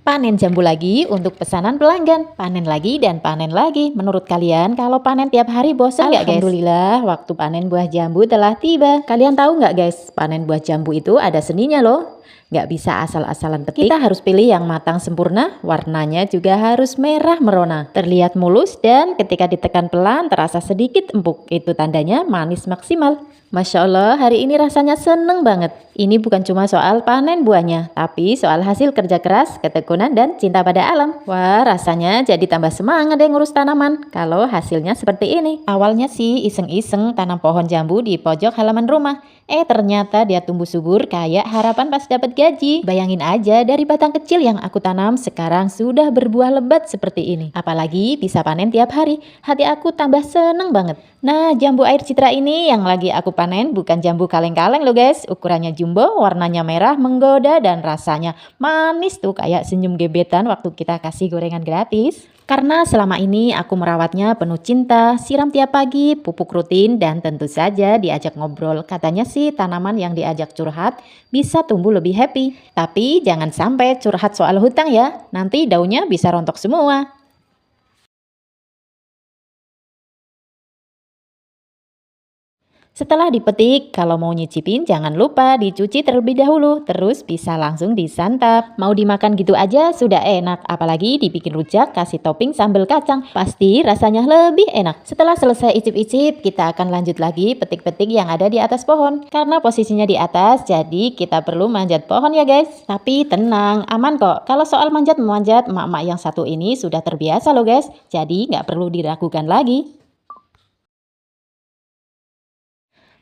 Panen jambu lagi untuk pesanan pelanggan. Panen lagi dan panen lagi. Menurut kalian kalau panen tiap hari bosan nggak guys? Alhamdulillah waktu panen buah jambu telah tiba. Kalian tahu nggak guys, panen buah jambu itu ada seninya loh. Nggak bisa asal-asalan petik. Kita harus pilih yang matang sempurna, warnanya juga harus merah merona. Terlihat mulus dan ketika ditekan pelan terasa sedikit empuk. Itu tandanya manis maksimal. Masya Allah, hari ini rasanya seneng banget. Ini bukan cuma soal panen buahnya, tapi soal hasil kerja keras, ketekunan, dan cinta pada alam. Wah, rasanya jadi tambah semangat deh ngurus tanaman kalau hasilnya seperti ini. Awalnya sih iseng-iseng tanam pohon jambu di pojok halaman rumah. Ternyata dia tumbuh subur kayak harapan pas dapat gaji. Bayangin aja dari batang kecil yang aku tanam sekarang sudah berbuah lebat seperti ini. Apalagi bisa panen tiap hari. Hati aku tambah seneng banget. Nah, jambu air citra ini yang lagi aku panen bukan jambu kaleng-kaleng loh guys. Ukurannya jumbo, warnanya merah menggoda dan rasanya manis tuh kayak senyum gebetan waktu kita kasih gorengan gratis. Karena selama ini aku merawatnya penuh cinta, siram tiap pagi, pupuk rutin, dan tentu saja diajak ngobrol. Katanya sih tanaman yang diajak curhat bisa tumbuh lebih happy. Tapi jangan sampai curhat soal hutang ya, nanti daunnya bisa rontok semua. Setelah dipetik, kalau mau nyicipin jangan lupa dicuci terlebih dahulu, terus bisa langsung disantap. Mau dimakan gitu aja sudah enak, apalagi dibikin rujak kasih topping sambal kacang, pasti rasanya lebih enak. Setelah selesai icip-icip, kita akan lanjut lagi petik-petik yang ada di atas pohon. Karena posisinya di atas, jadi kita perlu manjat pohon ya guys. Tapi tenang, aman kok. Kalau soal manjat-manjat, emak-emak yang satu ini sudah terbiasa loh guys, jadi nggak perlu diragukan lagi.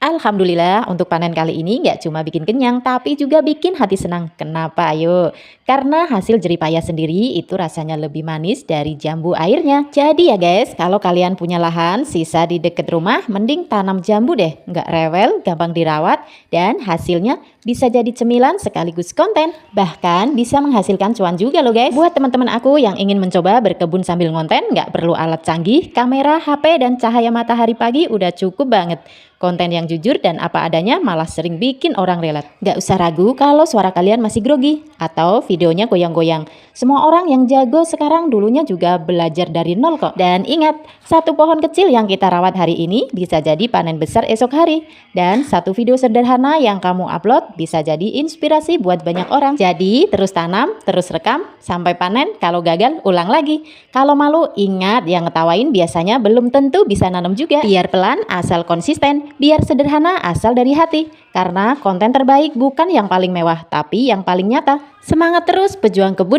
Alhamdulillah untuk panen kali ini nggak cuma bikin kenyang tapi juga bikin hati senang. Kenapa ayo? Karena hasil jeripaya sendiri itu rasanya lebih manis dari jambu airnya. Jadi ya guys, kalau kalian punya lahan sisa di deket rumah mending tanam jambu deh. Nggak rewel, gampang dirawat dan hasilnya bisa jadi cemilan sekaligus konten. Bahkan bisa menghasilkan cuan juga loh guys. Buat teman-teman aku yang ingin mencoba berkebun sambil ngonten nggak perlu alat canggih, kamera, HP, dan cahaya matahari pagi udah cukup banget. Konten yang jujur dan apa adanya malah sering bikin orang relate. Gak usah ragu kalau suara kalian masih grogi atau videonya goyang-goyang. Semua orang yang jago sekarang dulunya juga belajar dari nol kok. Dan ingat, satu pohon kecil yang kita rawat hari ini bisa jadi panen besar esok hari. Dan satu video sederhana yang kamu upload bisa jadi inspirasi buat banyak orang. Jadi terus tanam, terus rekam, sampai panen. Kalau gagal, ulang lagi. Kalau malu, ingat yang ngetawain biasanya belum tentu bisa nanam juga. Biar pelan, asal konsisten. Biar sederhana asal dari hati, karena konten terbaik bukan yang paling mewah, tapi yang paling nyata. Semangat terus pejuang kebun.